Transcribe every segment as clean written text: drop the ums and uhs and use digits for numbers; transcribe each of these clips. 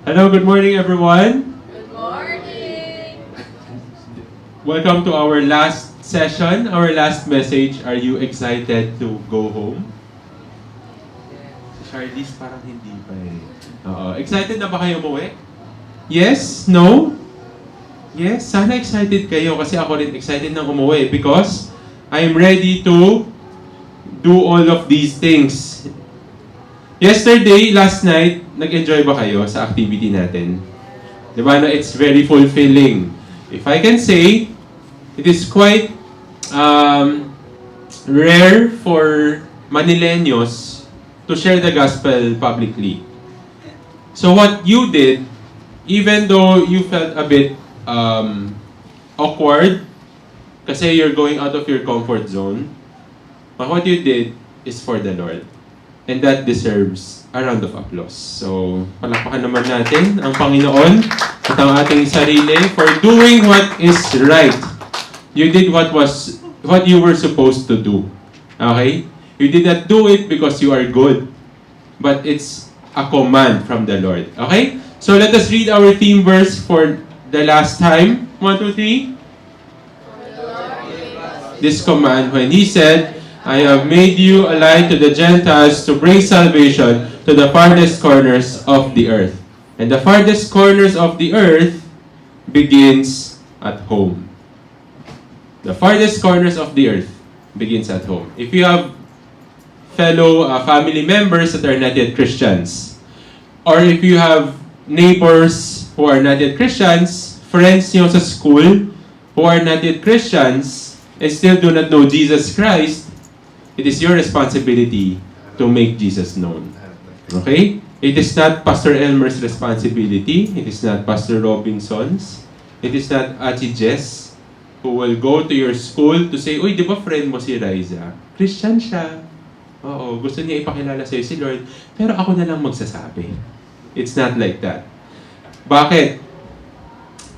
Hello, good morning everyone. Good morning! Welcome to our last session, our last message. Are you excited to go home? Si Charlize parang hindi pa eh. Oo. Excited na ba kayo umuwi? Yes? No? Yes? Sana excited kayo kasi ako rin excited nang umuwi because I'm ready to do all of these things. Yesterday, last night, nag-enjoy ba kayo sa activity natin? Diba? No, it's very fulfilling. If I can say, it is quite rare for Manileños to share the gospel publicly. So what you did, even though you felt a bit awkward, kasi you're going out of your comfort zone, but what you did is for the Lord. And that deserves a round of applause. So, palakpakan naman natin ang Panginoon at ang ating sarili for doing what is right. You did what you were supposed to do. Okay? You did not do it because you are good, but it's a command from the Lord. Okay? So, let us read our theme verse for the last time. 1, 2, 3. This command, when He said, I have made you a light to the Gentiles to bring salvation to the farthest corners of the earth. And the farthest corners of the earth begins at home. The farthest corners of the earth begins at home. If you have fellow family members that are not yet Christians, or if you have neighbors who are not yet Christians, friends nyo sa school who are not yet Christians, and still do not know Jesus Christ, it is your responsibility to make Jesus known. Okay? It is not Pastor Elmer's responsibility. It is not Pastor Robinson's. It is not Ate Jess who will go to your school to say, uy, di ba friend mo si Riza? Christian siya. Oo, gusto niya ipakilala sa'yo si Lord. Pero ako na lang magsasabi. It's not like that. Bakit?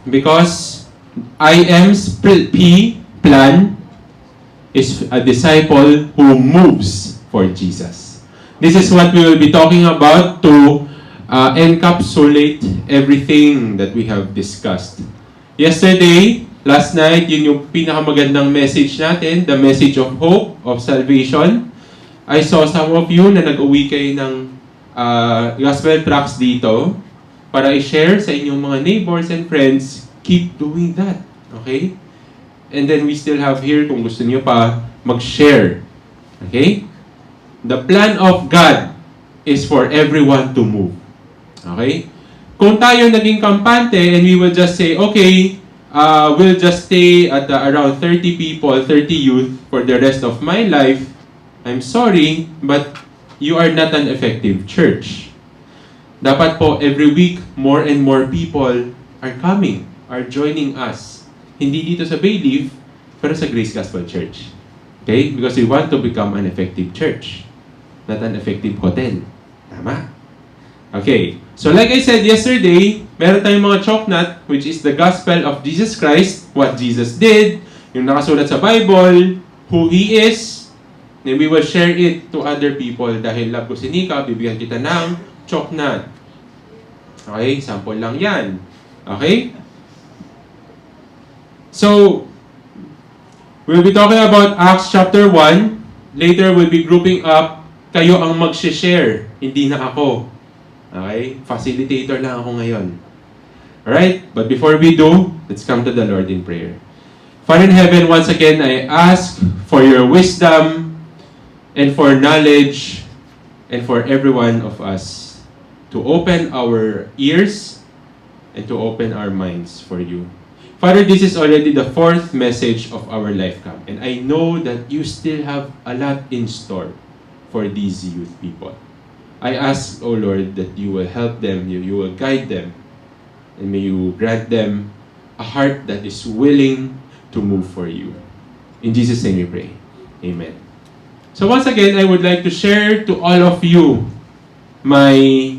Because IM's plan is a disciple who moves for Jesus. This is what we will be talking about to encapsulate everything that we have discussed. Yesterday, last night, yun yung pinakamagandang message natin, the message of hope, of salvation. I saw some of you na nag-uwi kayo ng gospel tracts dito para i-share sa inyong mga neighbors and friends. Keep doing that. Okay? And then we still have here, kung gusto niyo pa, mag-share. Okay? The plan of God is for everyone to move. Okay? Kung tayo naging kampante and we will just say, okay, we'll just stay at around 30 people, 30 youth for the rest of my life, I'm sorry, but you are not an effective church. Dapat po, every week, more and more people are coming, are joining us. Hindi dito sa Bayleaf, pero sa Grace Gospel Church. Okay? Because we want to become an effective church, not an effective hotel. Tama? Okay. So like I said yesterday, meron tayong mga choknat, which is the gospel of Jesus Christ, what Jesus did, yung nakasulat sa Bible, who He is, then we will share it to other people. Dahil love ko si Nika, bibigyan kita ng choknat. Okay? Sample lang yan. Okay? So, we'll be talking about Acts chapter 1. Later, we'll be grouping up. Kayo ang mag-share, hindi na ako. Okay? Facilitator lang ako ngayon. Alright? But before we do, let's come to the Lord in prayer. Father in heaven, once again, I ask for your wisdom and for knowledge and for every one of us to open our ears and to open our minds for you. Father, this is already the 4th message of our life camp, and I know that you still have a lot in store for these youth people. I ask, O Lord, that you will help them, you will guide them, and may you grant them a heart that is willing to move for you. In Jesus' name we pray. Amen. So once again, I would like to share to all of you my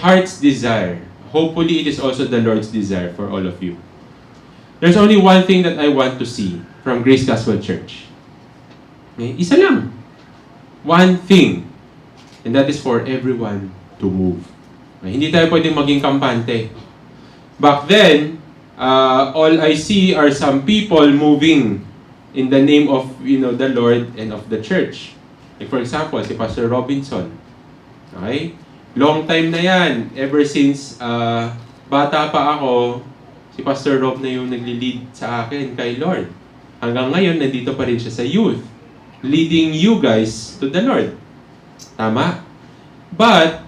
heart's desire. Hopefully, it is also the Lord's desire for all of you. There's only one thing that I want to see from Grace Gospel Church. Okay? Isa lang. One thing. And that is for everyone to move. Hindi tayo pwedeng maging kampante. Back then, all I see are some people moving in the name of, the Lord and of the church. Like for example, si Pastor Robinson. Okay? Long time na yan. Ever since bata pa ako, si Pastor Rob na yung nagli-lead sa akin kay Lord. Hanggang ngayon, nandito pa rin siya sa youth. Leading you guys to the Lord. Tama? But,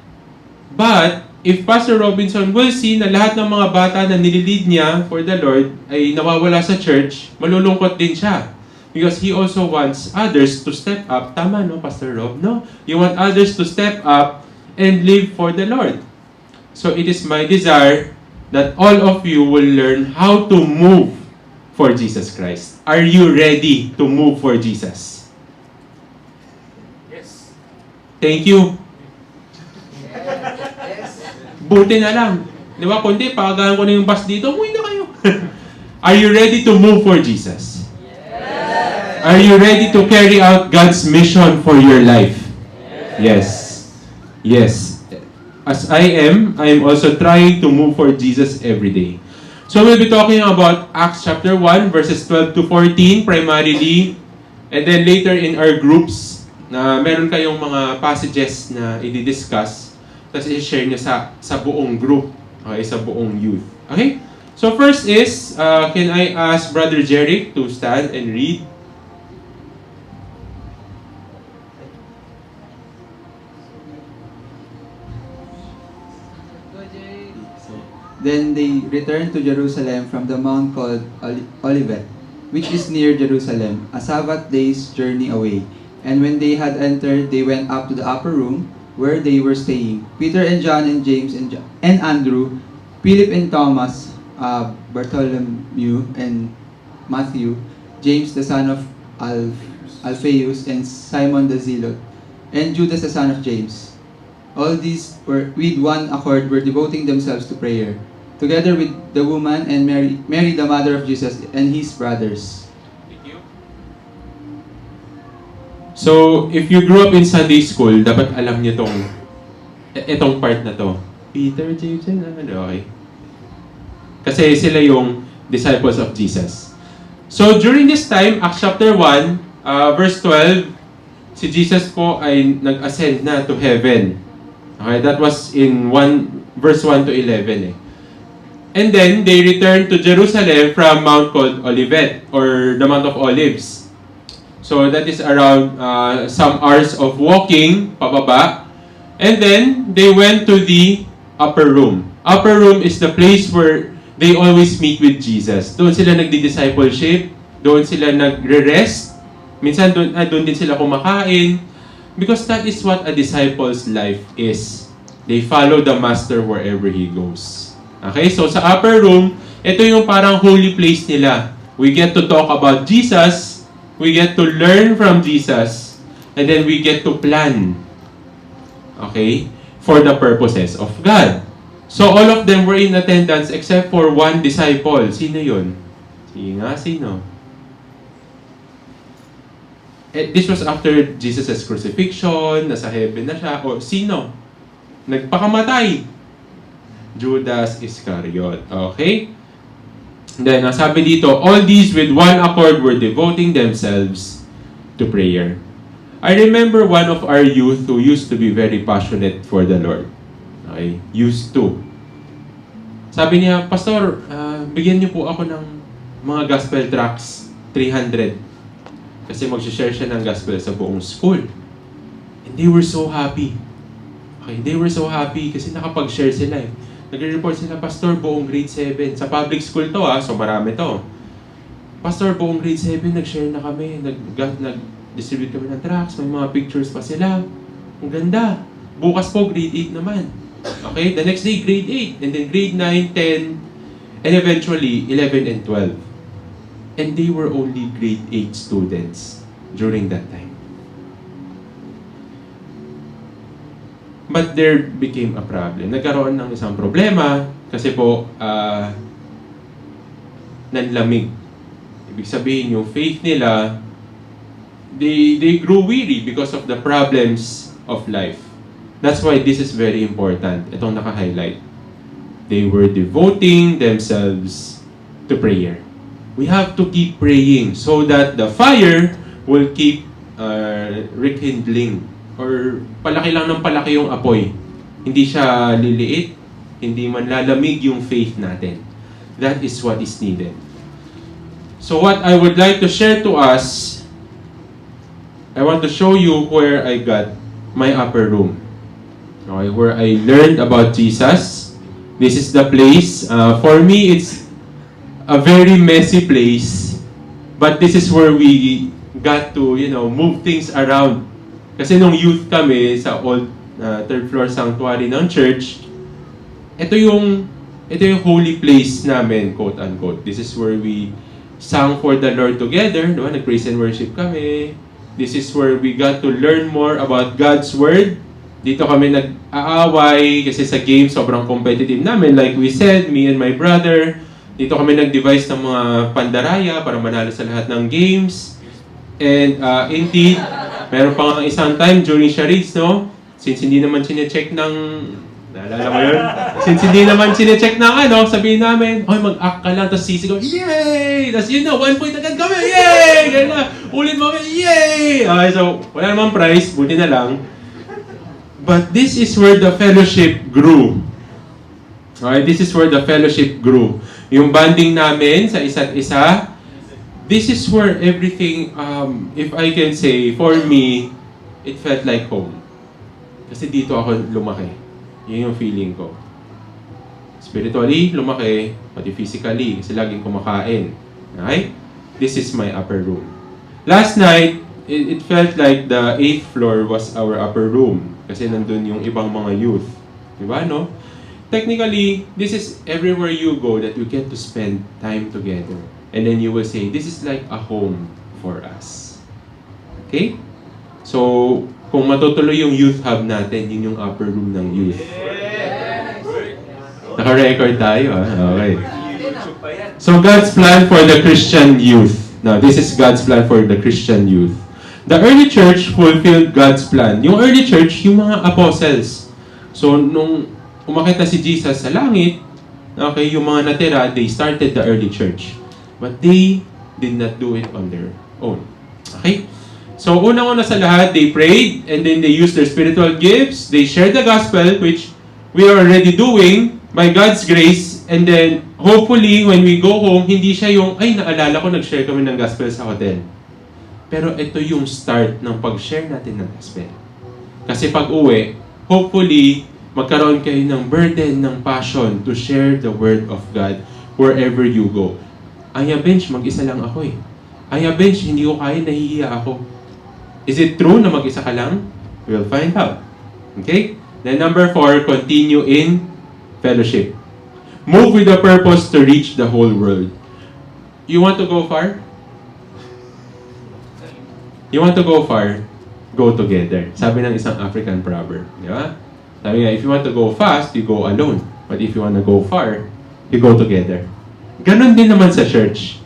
if Pastor Robinson will see na lahat ng mga bata na nililid niya for the Lord ay nawawala sa church, malulungkot din siya. Because he also wants others to step up. Tama, no, Pastor Rob? No? You want others to step up and live for the Lord. So it is my desire that all of you will learn how to move for Jesus Christ. Are you ready to move for Jesus? Yes. Thank you. Buti na lang. Di ba? Kundi, pagkagaan ko na yung bus dito, umuwi na kayo. Are you ready to move for Jesus? Yes. Are you ready to carry out God's mission for your life? Yes. Yes. As I am also trying to move for Jesus every day. So we'll be talking about Acts chapter 1, verses 12 to 14 primarily. And then later in our groups, na meron kayong mga passages na i-discuss. Tapos i-share nyo sa buong group, okay, sa buong youth. Okay? So first is, can I ask Brother Jeric to stand and read? Then they returned to Jerusalem from the mount called Olivet, which is near Jerusalem, a Sabbath day's journey away. And when they had entered, they went up to the upper room, where they were staying. Peter and John and James and Andrew, Philip and Thomas, Bartholomew and Matthew, James the son of Alphaeus and Simon the Zealot, and Judas the son of James. All these were with one accord were devoting themselves to prayer, together with the woman and Mary the mother of Jesus and his brothers. Thank you. So, if you grew up in Sunday school, dapat alam niyo itong part na to. Peter, James, and okay. Kasi sila yung disciples of Jesus. So, during this time, Acts chapter 1, verse 12, si Jesus po ay nag-ascend na to heaven. Okay, that was in verse 1 to 11. And then, they returned to Jerusalem from Mount called Olivet, or the Mount of Olives. So that is around some hours of walking, pababa. And then, they went to the upper room. Upper room is the place where they always meet with Jesus. Doon sila nagdi-discipleship, doon sila nagre-rest. Minsan doon din sila kumakain. Because that is what a disciple's life is. They follow the master wherever he goes. Okay, so sa upper room, ito yung parang holy place nila. We get to talk about Jesus, we get to learn from Jesus, and then we get to plan, okay, for the purposes of God. So all of them were in attendance except for one disciple. Sino yun? Sige nga, sino? This was after Jesus' crucifixion, nasa heaven na siya, o sino? Nagpakamatay. Judas Iscariot. Okay? Then, ang sabi dito, all these with one accord were devoting themselves to prayer. I remember one of our youth who used to be very passionate for the Lord. Okay? Used to. Sabi niya, Pastor, bigyan niyo po ako ng mga gospel tracts, 300. Kasi mag-share siya ng gospel sa buong school. And they were so happy. Okay, they were so happy kasi nakapag-share sila eh. Nagre-report sila, Pastor, buong grade 7. Sa public school to so marami to. Pastor, buong grade 7, nag-share na kami. Nag-distribute kami ng tracts. May mga pictures pa sila. Ang ganda. Bukas po, grade 8 naman. Okay, the next day, grade 8. And then grade 9, 10, and eventually, 11 and 12. And they were only grade 8 students during that time. But there became a problem. Nagkaroon ng isang problema kasi po nanlamig. Ibig sabihin yung faith nila, they grew weary because of the problems of life. That's why this is very important. Itong naka-highlight. They were devoting themselves to prayer. We have to keep praying so that the fire will keep rekindling. Or palaki lang ng palaki yung apoy. Hindi siya liliit, hindi man lalamig yung faith natin. That is what is needed. So what I would like to share to us, I want to show you where I got my upper room. Okay, where I learned about Jesus. This is the place. For me, it's a very messy place. But this is where we got to, move things around. Kasi nung youth kami sa old third floor sanctuary ng church, ito yung holy place namin, quote unquote. This is where we sang for the Lord together, diba? Nag-praise and worship kami. This is where we got to learn more about God's Word. Dito kami nag-aaway kasi sa game sobrang competitive namin. Like we said, me and my brother, dito kami nag-devise ng mga pandaraya para manalo sa lahat ng games. And indeed, meron pa nga isang time during charades, no? Since hindi naman sinecheck ng... Naalala mo yun? Since hindi naman sinecheck ng sabihin namin, mag-act ka lang, tapos sisigaw, yay! Tapos 1 point agad kami, yay! Ganyan na, ulit mo kami, yay! Okay, so, wala namang prize, buti na lang. But this is where the fellowship grew. Okay, this is where the fellowship grew. Yung bonding namin sa isa't isa, this is where everything, if I can say, for me, it felt like home. Kasi dito ako lumaki. Yun yung feeling ko. Spiritually, lumaki, pati physically, kasi laging kumakain. Okay? This is my upper room. Last night, it felt like the 8th floor was our upper room. Kasi nandun yung ibang mga youth. Diba, no? Technically, this is everywhere you go that you get to spend time together. And then you will say, this is like a home for us. Okay? So, kung matutuloy yung youth hub natin, yun yung upper room ng youth. Naka-record tayo, Okay. So, God's plan for the Christian youth. Now, this is God's plan for the Christian youth. The early church fulfilled God's plan. Yung early church, yung mga apostles. So, nung umakit na si Jesus sa langit, okay, yung mga natira, they started the early church. But they did not do it on their own. Okay? So, unang-una sa lahat, they prayed, and then they used their spiritual gifts. They shared the gospel, which we are already doing by God's grace. And then, hopefully, when we go home, hindi siya yung, naalala ko, nag-share kami ng gospel sa hotel. Pero ito yung start ng pag-share natin ng gospel. Kasi pag uwi, hopefully, magkaroon kayo ng burden, ng passion to share the Word of God wherever you go. Bench, mag-isa lang ako Bench, hindi ko kaya, nahihiya ako. Is it true na mag-isa ka lang? We'll find out. Okay? Then number 4, continue in fellowship. Move with a purpose to reach the whole world. You want to go far? You want to go far? Go together. Sabi ng isang African proverb. Di ba? Sabi nga, if you want to go fast, you go alone. But if you want to go far, you go together. Ganon din naman sa church.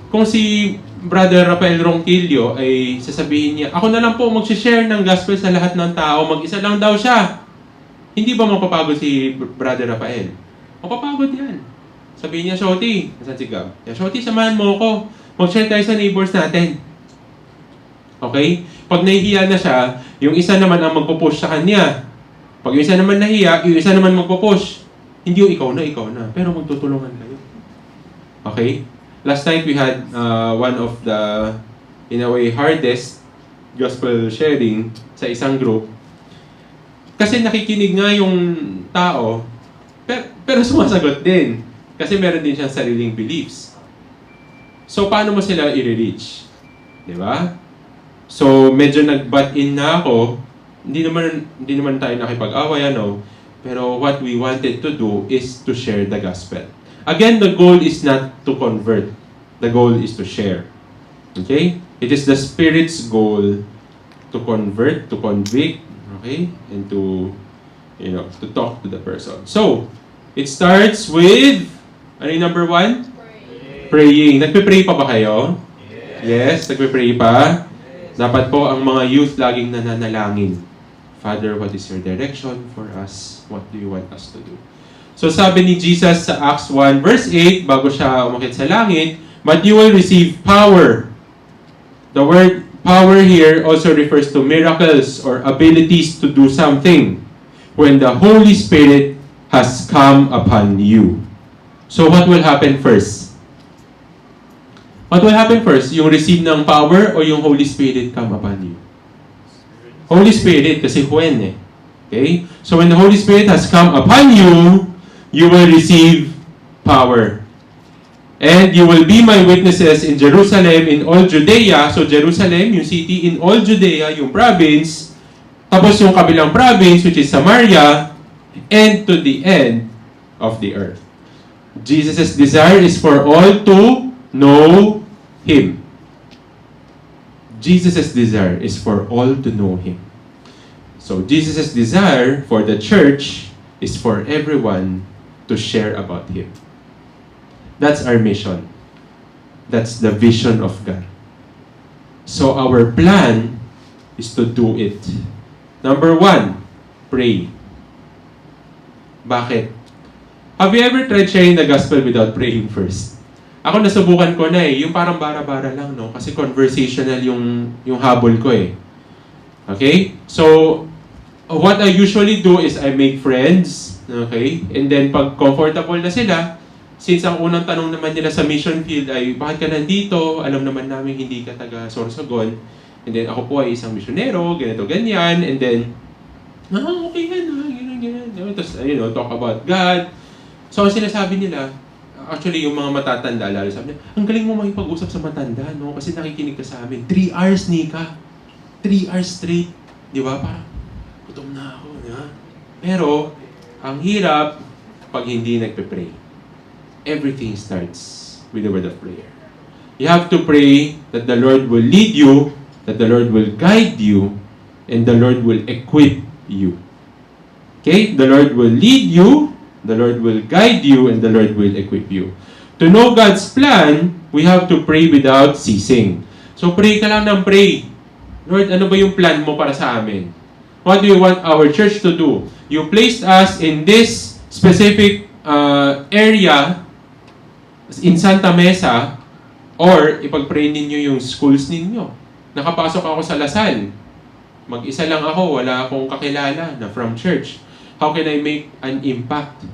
Kung si Brother Rafael Ronquillo ay sasabihin niya, ako na lang po mag-share ng gospel sa lahat ng tao, mag-isa lang daw siya. Hindi ba mapapagod si Brother Rafael? Mapapagod yan. Sabihin niya, Shoti, nasan si Gab? Shoti, samahan mo ako. Mag-share tayo sa neighbors natin. Okay? Pag nahihiya na siya, yung isa naman ang magpo-push sa kanya. Pag yung isa naman nahiya, yung isa naman magpo-push. Hindi yung ikaw na. Pero magtutulungan kayo. Okay? Last night we had one of the, in a way, hardest gospel sharing sa isang group. Kasi nakikinig nga yung tao, pero sumasagot din. Kasi meron din siyang sariling beliefs. So, paano mo sila i-reach? Diba? So, medyo nag-butt in na ako. Hindi naman tayo nakipag-away, Pero what we wanted to do is to share the gospel. Again, the goal is not to convert. The goal is to share. Okay? It is the Spirit's goal to convert, to convict, okay? And to talk to the person. So, it starts with, ano yung number 1? Praying. Nagpe-pray pa ba kayo? Yes, nagpe-pray pa. Dapat po ang mga youth laging nananalangin Father, what is your direction for us? What do you want us to do? So sabi ni Jesus sa Acts 1 verse 8, bago siya umakyat sa langit, but you will receive power. The word power here also refers to miracles or abilities to do something when the Holy Spirit has come upon you. So what will happen first? What will happen first? Yung receive ng power o yung Holy Spirit come upon you? Holy Spirit, kasi when eh. Okay? So when the Holy Spirit has come upon you, you will receive power. And you will be my witnesses in Jerusalem, in all Judea. So Jerusalem, yung city, in all Judea, yung province. Tapos yung kabilang province, which is Samaria, and to the end of the earth. Jesus' desire is for all to know Him. Jesus' desire is for all to know Him. So Jesus' desire for the church is for everyone to share about Him. That's our mission. That's the vision of God. So our plan is to do it. Number 1, pray. Bakit? Have you ever tried sharing the gospel without praying first? Ako nasubukan ko na eh, yung parang bara-bara lang, no? Kasi conversational yung habol ko eh. Okay? So, what I usually do is I make friends, okay? And then pag comfortable na sila, since ang unang tanong naman nila sa mission field ay, bakit ka nandito? Alam naman namin hindi ka taga Sorsogon. And then ako po ay isang misyonero, ganito, ganyan. And then, okay yan, ganyan. Tapos, talk about God. So, ang sinasabi nila, actually, yung mga matatanda, lalo sabi nila, ang galing mo makipag-usap sa matanda, no? Kasi nakikinig ka sa amin. 3 hours, Nika. 3 hours straight. Di ba? Parang, gutom na ako. Di ba? Pero, ang hirap pag hindi nagpe-pray. Everything starts with the word of prayer. You have to pray that the Lord will lead you, that the Lord will guide you, and the Lord will equip you. Okay? The Lord will lead you, the Lord will guide you, and the Lord will equip you. To know God's plan, we have to pray without ceasing. So pray ka lang ng pray. Lord, ano ba yung plan mo para sa amin? What do you want our church to do? You placed us in this specific area in Santa Mesa, or ipag-pray ninyo yung schools ninyo. Nakapasok ako sa Lasal. Mag-isa lang ako, wala akong kakilala na from church. How can I make an impact?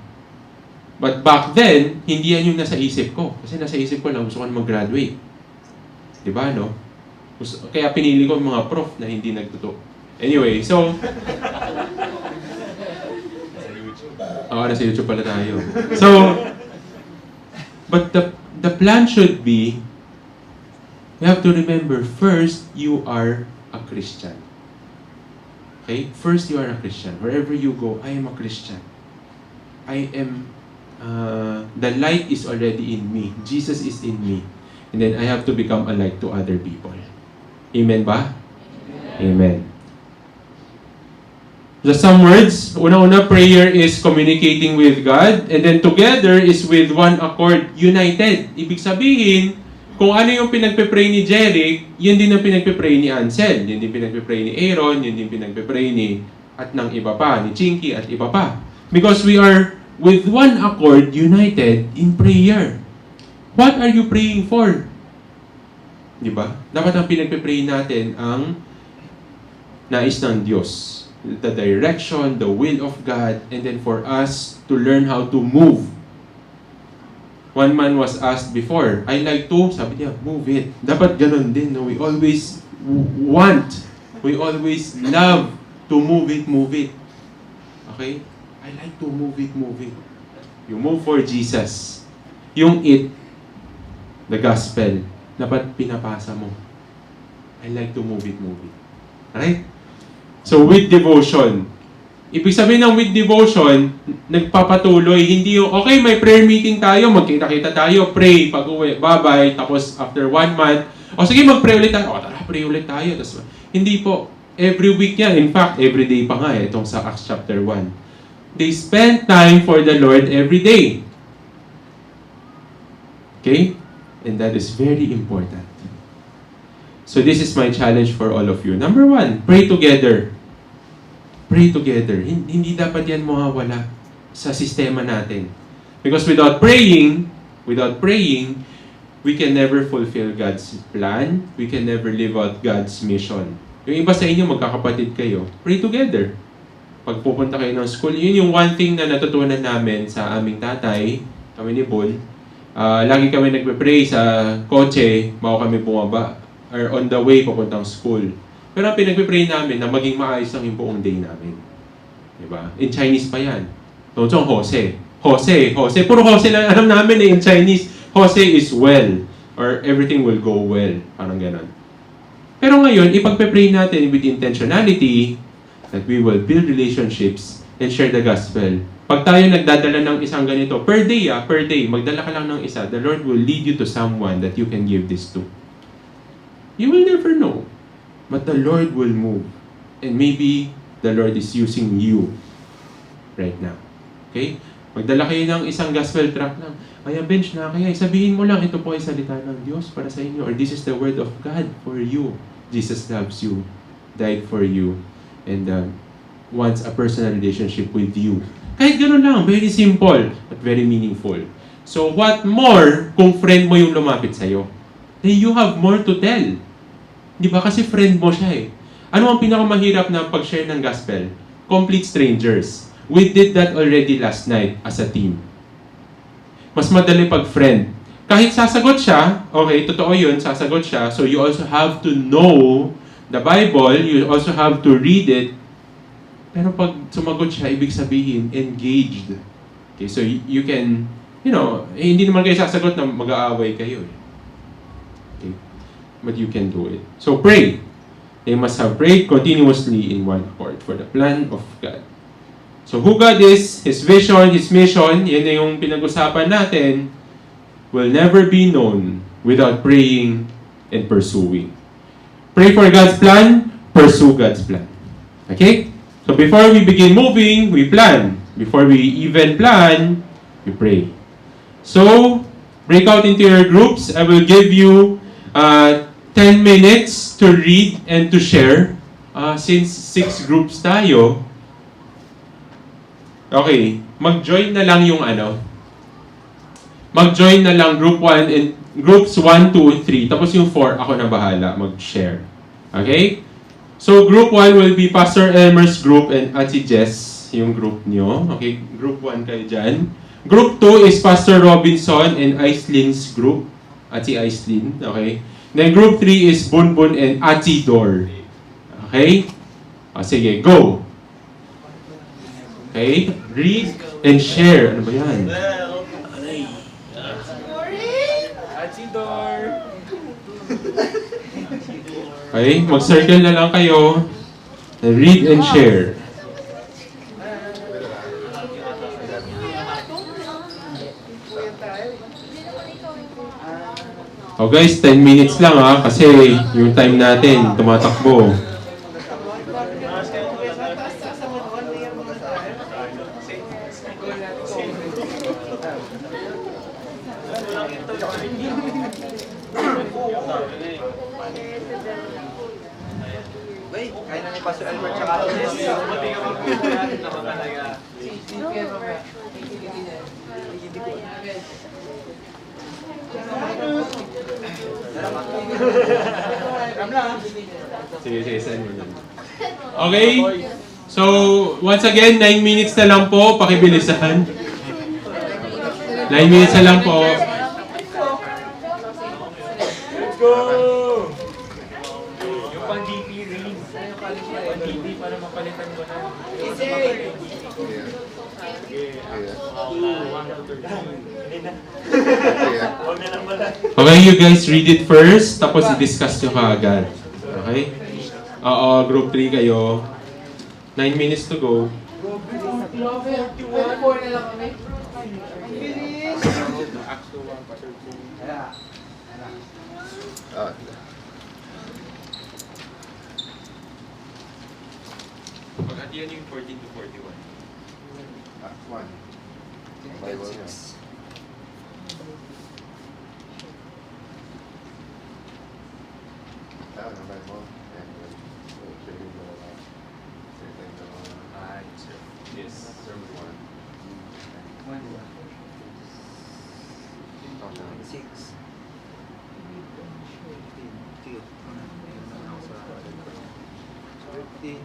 But back then, hindi yan yung nasa isip ko. Kasi nasa isip ko lang, gusto ko na mag-graduate. Diba, no? Kaya pinili ko mga prof na hindi nagtuto. Anyway, so... nasa YouTube pala tayo. So, but the plan should be, you have to remember, first, you are a Christian. Okay? First, you are a Christian. Wherever you go, I am a Christian. I am, the light is already in me. Jesus is in me. And then I have to become a light to other people. Amen ba? Amen. Just some words. Una-una, prayer is communicating with God. And then together is with one accord, united. Ibig sabihin, kung ano yung pinagpe-pray ni Jeric, yun din ang pinagpe-pray ni Ansel. Yun din pinagpe-pray ni Aaron, yun din pinagpe-pray ni at ng iba pa, ni Chinky at iba pa. Because we are with one accord, united in prayer. What are you praying for? Diba? Dapat ang pinagpe-pray natin ang nais ng Diyos. The direction, the will of God, and then for us to learn how to move. One man was asked before, I like to, sabi niya, move it. Dapat ganun din. No? We always want, we always love to move it. Okay? I like to move it. You move for Jesus. Yung it, the gospel, dapat pinapasa mo. I like to move it. Right? So, with devotion. Ibig sabihin ng with devotion, nagpapatuloy, hindi yung, okay, may prayer meeting tayo, magkita-kita tayo, pray, pag-uwi, bye-bye, tapos after 1 month, sige, mag-pray ulit tayo. Tara, pray ulit tayo. Tapos, hindi po, every week yan. In fact, every day pa nga itong sa Acts chapter 1. They spend time for the Lord every day. Okay? And that is very important. So this is my challenge for all of you. Number 1, pray together. Pray together. Hindi dapat yan mawawala sa sistema natin. Because without praying, we can never fulfill God's plan. We can never live out God's mission. Yung iba sa inyo, magkakapatid kayo, pray together. Pag pupunta kayo ng school, yun yung one thing na natutunan namin sa aming tatay, kami ni Bon. Lagi kami nagpe-pray sa kotse bago kami bumaba or on the way papuntang school. Pero ang pinagpe-pray namin na maging maayos lang yung buong day namin. Diba? In Chinese pa yan. Tungtong Jose. Puro Jose lang alam namin in Chinese. Jose is well. Or everything will go well. Parang ganon. Pero ngayon, ipagpe-pray natin with intentionality that we will build relationships and share the gospel. Pag tayo nagdadala ng isang ganito, per day, magdala ka lang ng isa, the Lord will lead you to someone that you can give this to. You will never know. But the Lord will move. And maybe the Lord is using you right now. Okay? Magdala kayo ng isang gospel tract lang. Kaya bench na kaya, sabihin mo lang, ito po ay salita ng Diyos para sa inyo. Or this is the word of God for you. Jesus loves you, died for you, and wants a personal relationship with you. Kahit gano'n lang, very simple, but very meaningful. So what more kung friend mo yung lumapit sa'yo? Then you have more to tell. Di ba? Kasi friend mo siya eh. Ano ang pinakamahirap na pag-share ng gospel? Complete strangers. We did that already last night as a team. Mas madali pag friend. Kahit sasagot siya, okay, totoo yun, sasagot siya. So you also have to know the Bible, you also have to read it. Pero pag sumagot siya, ibig sabihin, engaged. Okay, so you can, hindi naman kayo sasagot na mag-aaway kayo. Okay, but you can do it. So pray. They must have prayed continuously in one accord for the plan of God. So who God is, His vision, His mission, yan na yung pinag-usapan natin, will never be known without praying and pursuing. Pray for God's plan, pursue God's plan. Okay? So before we begin moving, we plan. Before we even plan, we pray. So, break out into your groups. I will give you 10 minutes to read and to share. Since 6 groups tayo, okay, mag-join na lang yung mag-join na lang group 1 and groups 1, 2, 3. Tapos yung 4, ako na bahala mag-share. Okay? So, group 1 will be Pastor Elmer's group and Ate Jess, yung group nyo. Okay, group 1 kayo dyan. Group 2 is Pastor Robinson and Aislyn's group. Ate Aislyn, okay. Then group 3 is Bunbun and Ate Dor. Okay? Sige, go! Okay, read and share. Ano ba yan? Okay, mag-circle na lang kayo. Read and share. Oh guys, 10 minutes lang kasi yung time natin tumatakbo. Kaya na ni Pastor Albert tsaka Jess. Sige, send mo yan. Okay? So, once again, 9 minutes na lang po. Pakibilisan. 9 minutes na lang po. Let's go! Yung pang-DP rin. Pang-DP para mapalitan ko na. Okay, you guys read it first, tapos i-discuss nyo kaagad. Okay? Oo, group 3 kayo. 9 minutes to go. Paghatian yung 14 to 41. One. Bible niya. Bible. 6. Sige. 15.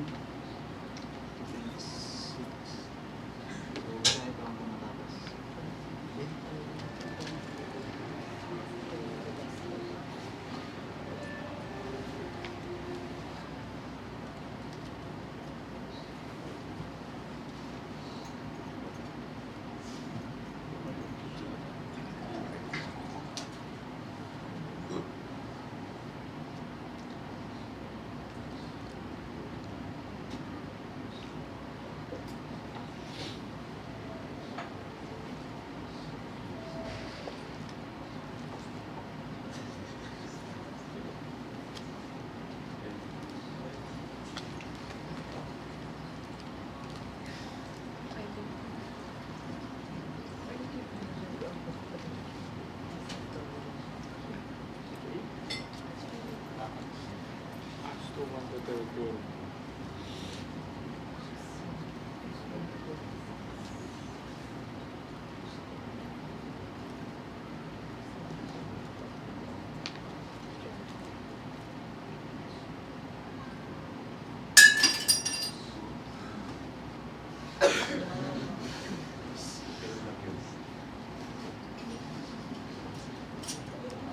13.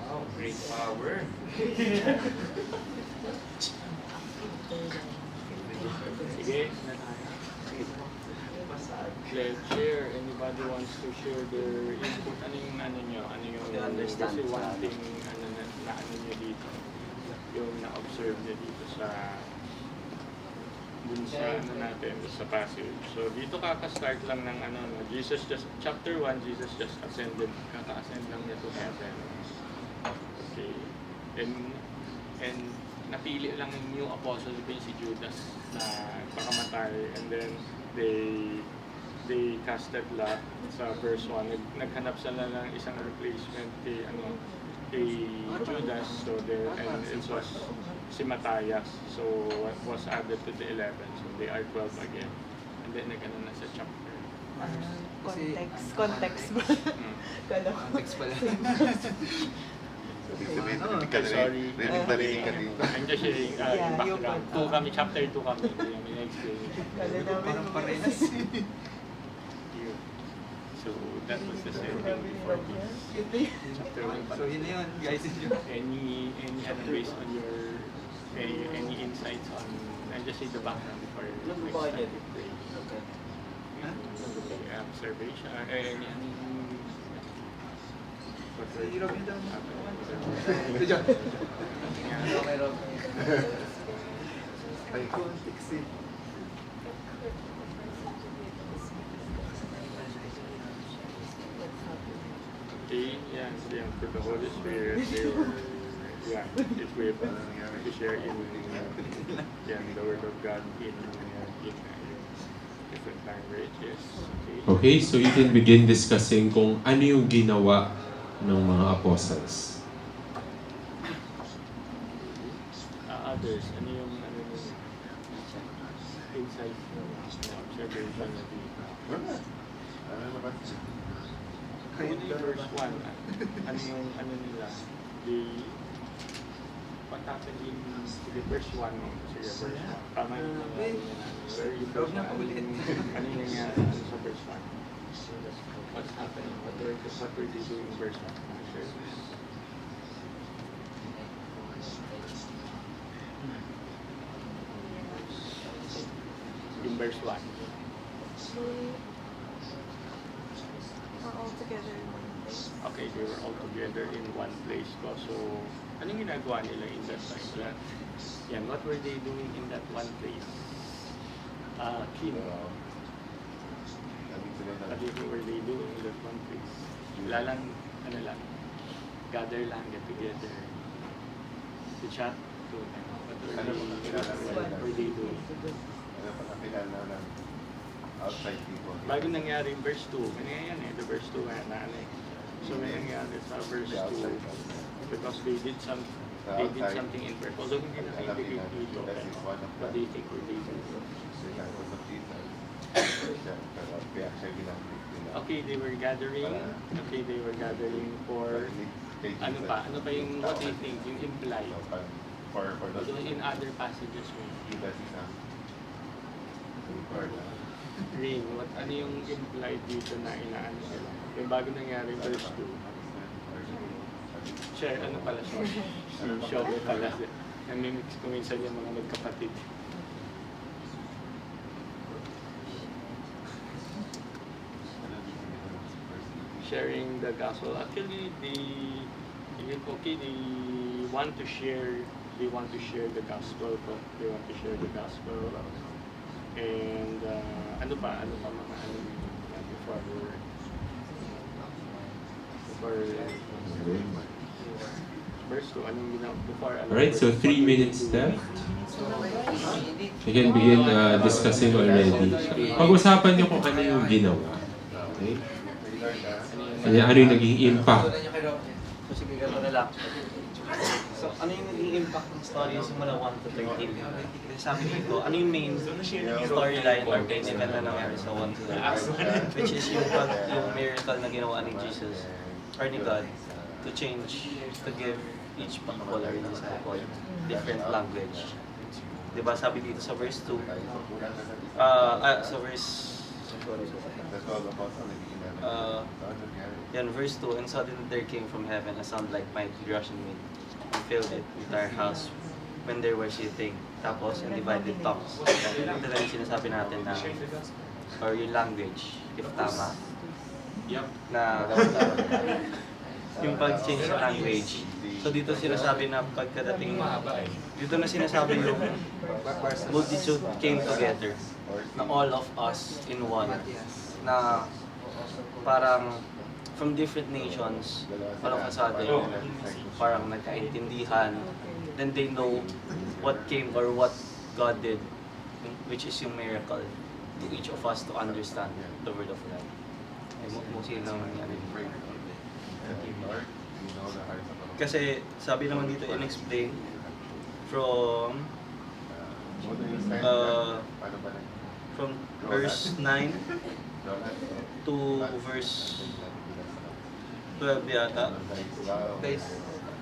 Wow, great power. Sige, na tayo. Let's share. Anybody wants to share their input? Ano yung ano nyo? Ano yung kasi one thing na ano nyo dito? Yung na-observe nyo dito sa dun sa ano natin, sa passage. So dito kaka-start lang ng ano, Jesus just, chapter 1, Jesus just ascended, kaka-ascend lang niya to heaven. Okay. And napili lang yung new apostle ko yung si Judas na pakamatay, and then they casted lot sa verse 1. Naghanap sila ng isang replacement kay Judas, so there, and it was si Matthias, so what was added to the 11, so they are 12 again, and then nagano na sa chapter. Context ba? Kala ko. Context pala. Sorry. Narinig ka dito. I'm just sharing yung background. 2 kami, chapter 2 kami. Yung in-explain. Kala namin Parang parehas. So that was the setting for this chapter 1. So yun na yun, guys. Any other based on your any insights on, I just say the background before next time we pray. Observation, any Si Robin daw. Ay, context eh. Okay, yeah, for the Holy Spirit, they were, equipped to share in the Word of God in different languages. Okay, so you can begin discussing kung ano yung ginawa ng mga apostles. Others, ano yung insight na observation na dito? Ano naman? Kung ano yung verse 1, ano nila, what happened in the verse 1, sige, verse 1, tama yung nangyari niya, where yung verse 1, ano yung nangyari sa verse 1? What's happening? What were they doing in verse 1? In verse 1. We're all together in one place. Okay, they were all together in one place ko. So, anong ginagawa nila in that time? Yan, what were they doing in that one place? Kim, what were they doing in that one place? Lalang, ano lang, gather lang, get together, to chat, to, what were they doing? Ano pala kilala ng outside people. Bago nangyari yung verse 2, ganyan yan the verse 2 na ano eh. So may nangyari sa verse 2, because they did something in verse. Although hindi na indicate dito, but they think were they doing. okay, they were gathering for, ano pa yung, what do you think, yung imply? For the In other passages, Judas is Ring, ano yung implied dito na inaano sila? Yung bago nangyari verse 2. Share, ano pala siya? Si Shogo pala. Namimix ko minsan yung mga magkapatid. Sharing the gospel. Actually, they want to share the gospel po. They want to share the gospel. And ano pa mga ano before verse 2, anong ginawa before ano? Alright, so 3 minutes left. We can begin discussing already. Pag-usapan niyo kung ano yung ginawa. Okay? Ano yung naging impact? Sige, gano'n na lang. So, ano yung naging impact ng story simula 1 to 13? Sabi dito, ano yung main storyline or main event na nangyari sa 1 to 13? Which is yung miracle na ginawa ni Jesus or ni God to change, to give each people or each disciple different language. Diba sabi dito sa verse 2, sa verse, verse 2, and suddenly there came from heaven a sound like mighty rushing wind, and filled it entire house when they were sitting. Tapos, in divided tongues. Ito lang yung sinasabi natin na, or yung language, if tama, na yung pag-change ng language. So dito sinasabi na pagkadating, dito na sinasabi yung multitude came together, na all of us in one, na parang from different nations, all of a sudden, parang nagkaintindihan, then they know what came or what God did, which is yung miracle to each of us to understand the word of God. Ay, musil naman yan. Kasi sabi naman dito in-explain from verse 9 to verse 12 yata,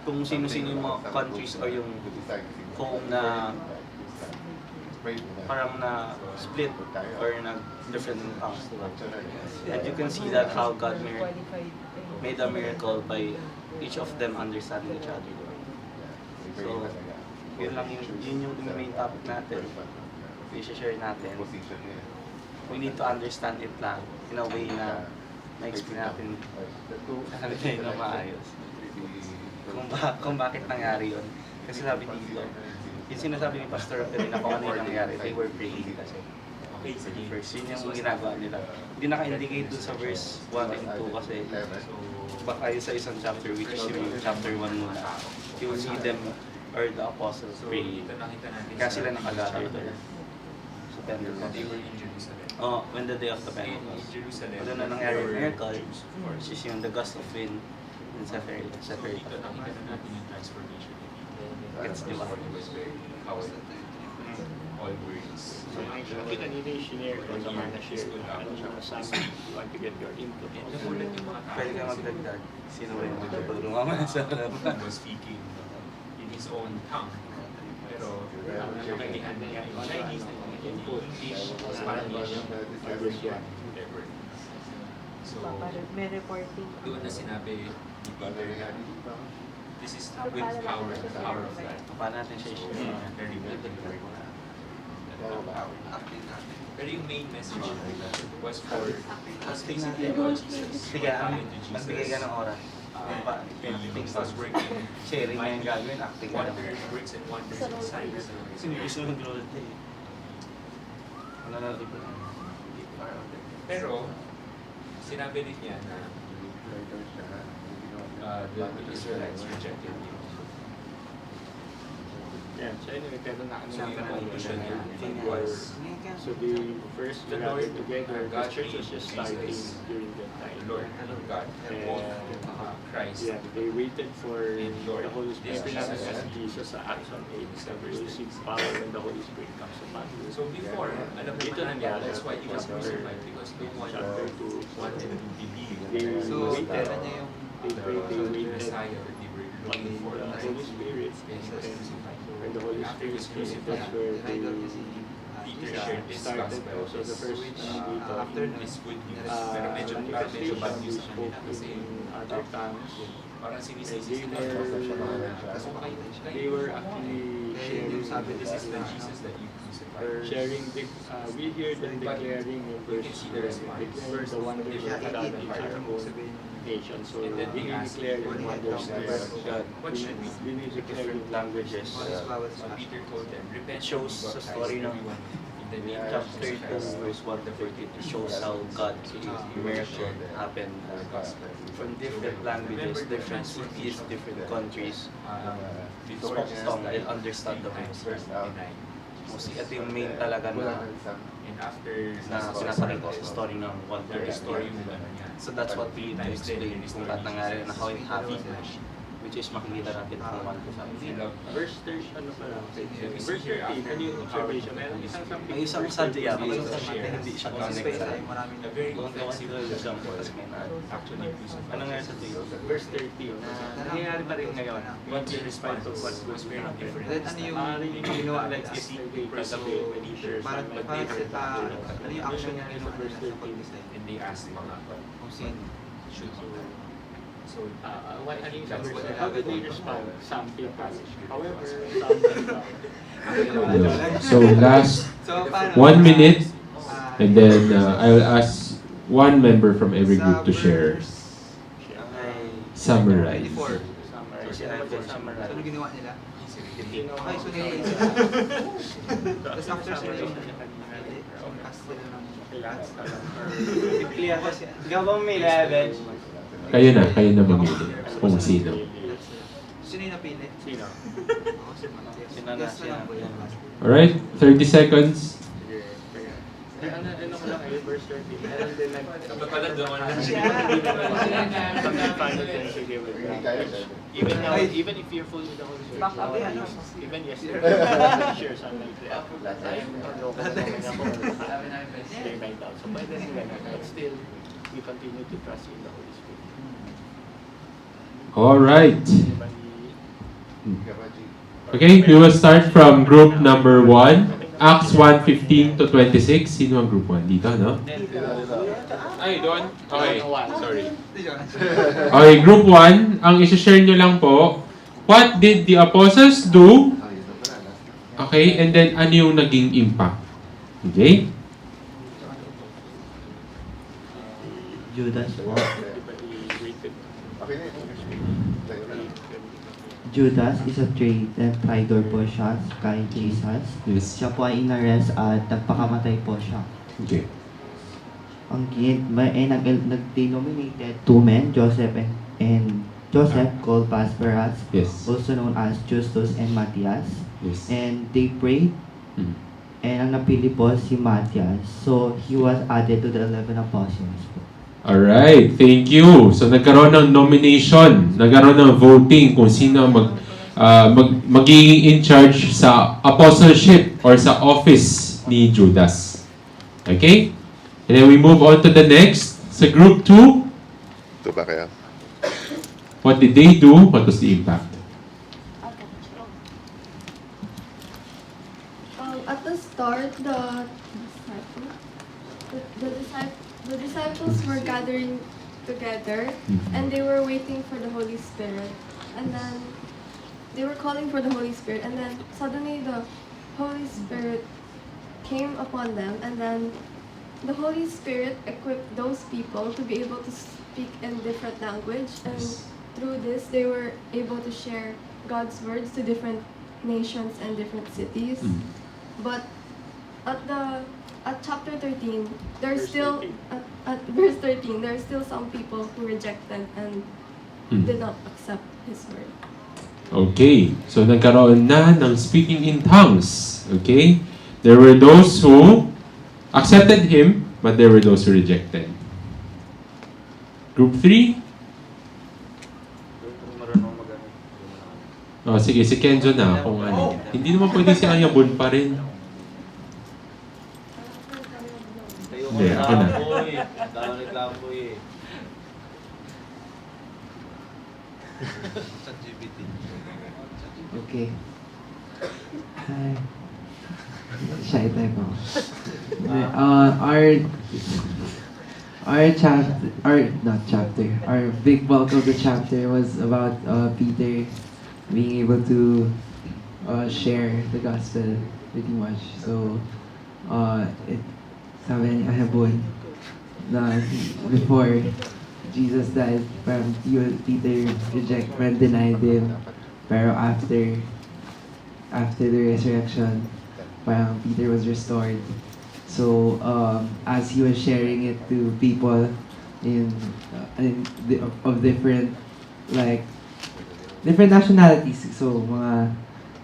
kung sino-sino yung mga countries or yung home na parang na split or na different tongues, diba? And you can see that how God made a miracle by each of them understanding each other. So, yun lang yung main topic natin. I-share natin. We need to understand it lang in a way na na-explain natin na maayos. Kung bakit nangyari yun. Kasi sabi dito, yung sinasabi ni Pastor kanina kung ano yung nangyari, they were praying kasi. First, yun yung ginagawa nila. Hindi naka-indicate dun sa verse 1 and 2 kasi baka yun sa isang chapter, which is yung chapter 1 muna. You will see them or the apostles praying. Kaya sila nakagather doon. So, Pentecost. Oh, when the day of the Pentecost. Doon na nangyari yung miracle, which is yung the gust of wind and separate. Gets, di ba? So, nakita nila yung shinare ko sa mga na-share ko. Ano siya kasama? You want to get your input. Pwede ka magdagdag. Sino ba yung magdagdag? Mamaya sa harap. Was speaking in his own tongue. Pero nakagihan niya yung input is Spanish or verse 1. whatever. So, May reporting. doon na sinabi ni Peter, this is with power, the power of God. Paano natin siya i-share? Very good. Pero yung main message was for Acting natin. Sige, magbigay ka ng oras. things was working. Sharing na yung gagawin, acting na naman. Works and wonders and signs. Gusto ng growth eh. Ano na rin po? Pero, sinabi rin niya na the Israelites rejected him. Yeah, so anyway, pero na So yung conclusion niya was, so the first gathered together, the church was just starting during that time. Lord God and both Christ Christ. Yeah, they waited for And Lord, the Holy Spirit this as Jesus Jesus sa Action 8 na will receive power when the Holy Spirit comes upon you. So before, alam mo Dito naman nila, nangyari. that's why he was crucified because no one Chapter 2. wanted to believe They So, waited. kailan niya yung They prayed, they the waited Messiah that they were on looking for. the Holy Spirit. And he was crucified. When the Holy After Spirit his came, that's crucifixion, where Idol niya si Peter Isa. shared this started gospel, also the first which dito. after nun, is good news. uh, Pero medyo bad We news ang spoke kanila kasi in other tongues. parang sinisisi They sila. Kaso pakita siya. They were actually Kaya yung sabi sharing, This is the Jesus that you crucified. sharing we hear them declaring in verse declaring the wonders of God in our own nation. So And then we we ask, declare the what wonders of God. What should we do? We need to declare Different languages. Malis bawal So sa Peter told them, repent It shows and be sa baptized story ng everyone in the name of Chapter Jesus 2 Christ. verse 1 to 14, it shows how God's miracle happened from different languages, different cities, different countries. Before Spoke tongue and understand the verse words. 9. Mostly ito yung main talaga na And after pinapakita sa story ng one to the story story. mo ano yan. So that's what we need to explain kung ba't nangyari na how it happened. Which is makikita natin kung 1 to 5. Verse 30, ano pa lang? Verse 30, ano yung observation? Meron isang something. May isang sadya, may isang Share. sadya, hindi siya Kasi connect space sa ay maraming A very Kung offensive gawa example, kasi may na actually crucified. ano nga sa tiyo? Verse 30, na nangyayari pa rin ngayon. But the Despite response of what was very different. Then ano yung Maaaring ginawa like nila? yesterday, So, Peter, parang Simon, parang Peter, ano yung action niya ginawa nila sa pag-design? And they asked mga Kung sino. should so what ano yung That's what verse? they How did they have. respond? Some people. However, some people. So last So, paano? 1 minute, Ah, and then I'll ask one member from every group to share. Ay, Summarize. 24. Summarize. So si Ivan So, summarize. ano ginawa nila? Hindi Okay, so nila Tapos after sila yung hindi. Cast sila ng Ikaw ba may 11? Kayo na mamili kung sino. Sino yung napili? Sino? Ako, si Matias. Sino na, Yes, sino? lang po yan. Alright, 30 seconds. Ano ko lang eh, verse 30. Meron din Dapat pala doon lang siya. Something fun to give with God. Even now, even if you're full with the Holy Spirit, Back up yan. even yesterday, share something like that. I'm loko naman ako. Stay right out. So pwede rin ganun. But still, we continue to trust in the Holy Spirit. Alright. Anybody? Okay, we will start from group number 1. Acts 1:15 to 26. Sino ang group 1? Dito, no? Ay, doon? Okay. Sorry. Okay, group 1. Ang isi-share nyo lang po, what did the apostles do? Okay, and then ano yung naging impact? Okay? Judas po. Everybody waited. Judas is a traitor po siya kay Jesus. Yes. Siya po ay inarrest at nagpakamatay po siya. Okay. Ang nag-denominated two men, Joseph called Pasparas, Yes. also known as Justus and Matthias. Yes. And they prayed, Mm. and ang napili po si Matthias. So, he was added to the 11 apostles po. Alright, thank you. So nagkaroon ng nomination, nagkaroon ng voting kung sino magiging in charge sa apostleship or sa office ni Judas. Okay? And then we move on to the next. Sa group 2, Ito ba kaya? what did they do? What was the impact? At the start, the disciples were gathering together, and they were waiting for the Holy Spirit. And then they were calling for the Holy Spirit, and then suddenly the Holy Spirit came upon them, and then the Holy Spirit equipped those people to be able to speak in different language, and through this they were able to share God's words to different nations and different cities. But at chapter 13, there's Verse still 13. at verse 13, there's still some people who rejected and did not accept his word. Okay, so nagkaroon na ng speaking in tongues. Okay? There were those who accepted him, but there were those who rejected. Group 3, Oh, sige, si Kenzo na kung ano. Hindi naman pwede si Ayabon pa rin. Hindi, ako na. Okay. Hi. Shy type ako. Our big bulk of the chapter was about Peter being able to share the gospel pretty much. So, sabi ni Ayabon na before Jesus died, Peter denied him. Pero after the resurrection, Peter was restored. So as he was sharing it to people of different nationalities, so mga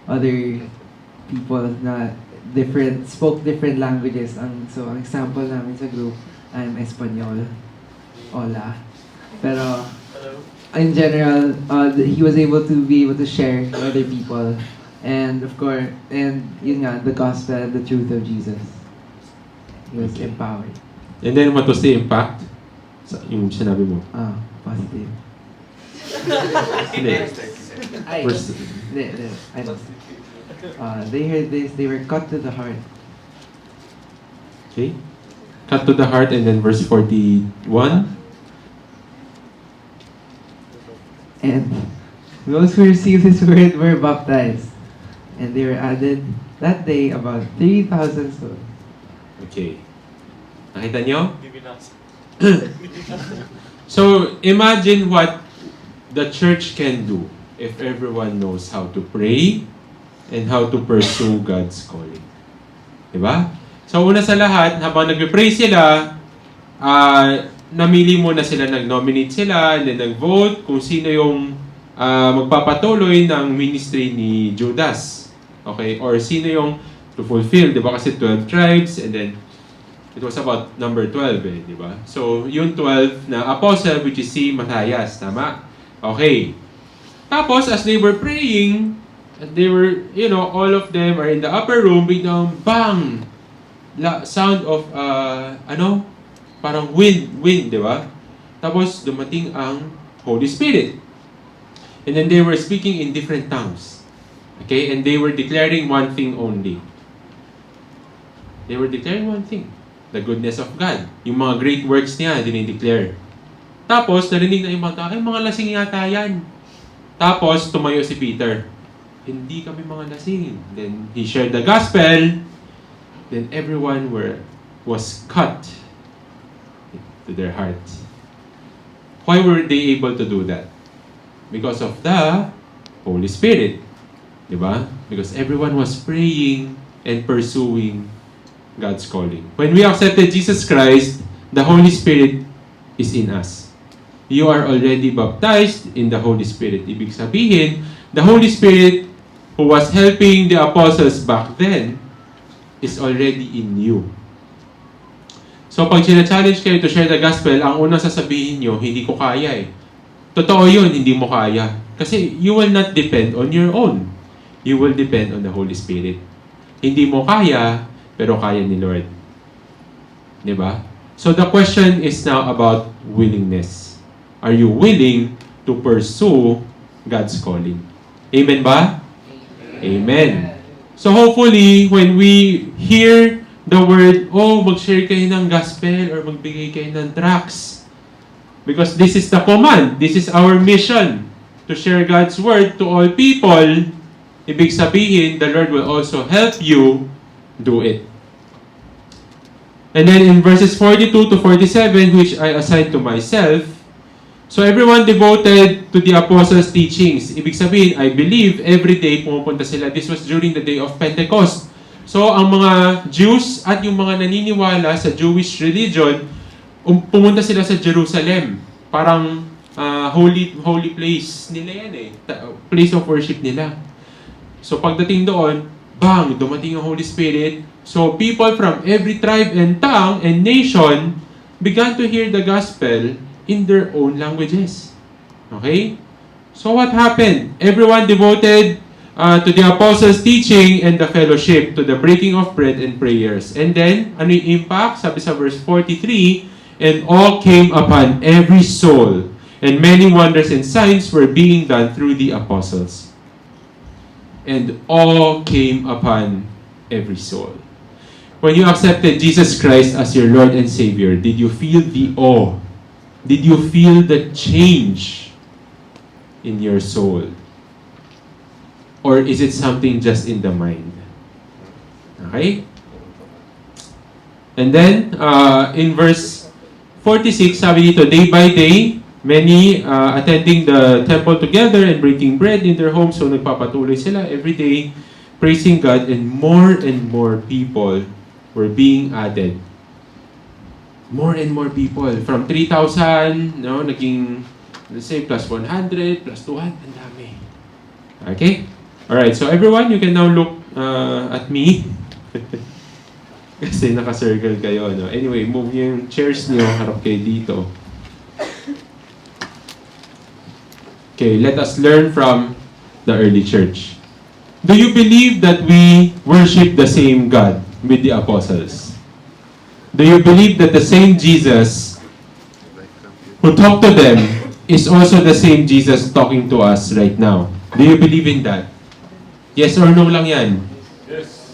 other people na spoke different languages. Ang example namin sa group, I'm Espanyol. Hola. Pero in general, he was able to share with other people, and of course, yun nga, the gospel and the truth of Jesus. He was empowered. And then, what was the impact? Yung sinabi mo? Positive. Hindi. They heard this, they were cut to the heart. Okay. Cut to the heart, and then verse 41. And those who received his word were baptized. And they were added that day about 3,000 souls. Okay. Nakita nyo? So, imagine what the church can do if everyone knows how to pray and how to pursue God's calling. Diba? So, una sa lahat, habang nag-pray sila, namili muna sila, nag-nominate sila, and then nag-vote kung sino yung magpapatuloy ng ministry ni Judas. Okay? Or sino yung to fulfill, di ba? Kasi 12 tribes, and then it was about number 12, di ba? So, yung 12 na apostle, which is si Matthias, tama? Okay. Tapos, as they were praying, they were, all of them are in the upper room, biglang bang! Sound of, parang wind, di ba? Tapos, dumating ang Holy Spirit. And then they were speaking in different tongues. Okay? And they were declaring one thing only. They were declaring one thing. The goodness of God. Yung mga great works niya, dinideclare. Tapos, narinig na yung mga tao, mga lasing yata yan. Tapos, tumayo si Peter. Hindi kami mga lasing. Then, he shared the gospel. Then, everyone was cut to their hearts. Why were they able to do that? Because of the Holy Spirit. Diba? Because everyone was praying and pursuing God's calling. When we accepted Jesus Christ, the Holy Spirit is in us. You are already baptized in the Holy Spirit. Ibig sabihin, the Holy Spirit who was helping the apostles back then is already in you. So pag sina-challenge kayo to share the gospel, ang unang sasabihin nyo, hindi ko kaya eh. Totoo yun, hindi mo kaya. Kasi you will not depend on your own. You will depend on the Holy Spirit. Hindi mo kaya, pero kaya ni Lord. Diba? So the question is now about willingness. Are you willing to pursue God's calling? Amen ba? Amen. So hopefully, when we hear the word, mag-share kayo ng gospel or magbigay kayo ng tracts. Because this is the command. This is our mission. To share God's word to all people. Ibig sabihin, the Lord will also help you do it. And then in verses 42 to 47, which I assigned to myself, so everyone devoted to the apostles' teachings. Ibig sabihin, I believe every day pumupunta sila. This was during the day of Pentecost. So ang mga Jews at yung mga naniniwala sa Jewish religion, pumunta sila sa Jerusalem. Parang holy place nila yan eh. Place of worship nila. So pagdating doon, bang, dumating ang Holy Spirit. So people from every tribe and tongue and nation began to hear the gospel in their own languages. Okay? So what happened? Everyone devoted to the apostles' teaching and the fellowship, to the breaking of bread and prayers. And then, ano yung impact? Sabi sa verse 43, and all came upon every soul, and many wonders and signs were being done through the apostles. And all came upon every soul. When you accepted Jesus Christ as your Lord and Savior, did you feel the awe? Did you feel the change in your soul? Or is it something just in the mind? Okay? And then, in verse 46, sabi dito, day by day, many attending the temple together and breaking bread in their homes. So nagpapatuloy sila every day, praising God, and more people were being added. More and more people. From 3,000, no, naging, let's say, plus 100, plus 200, ang dami. Okay? Alright, so everyone, you can now look at me. Kasi naka-circle kayo, no? Anyway, move yung chairs niyo, harap kayo dito. Okay, let us learn from the early church. Do you believe that we worship the same God with the apostles? Do you believe that the same Jesus who talked to them is also the same Jesus talking to us right now? Do you believe in that? Yes or no lang yan? Yes.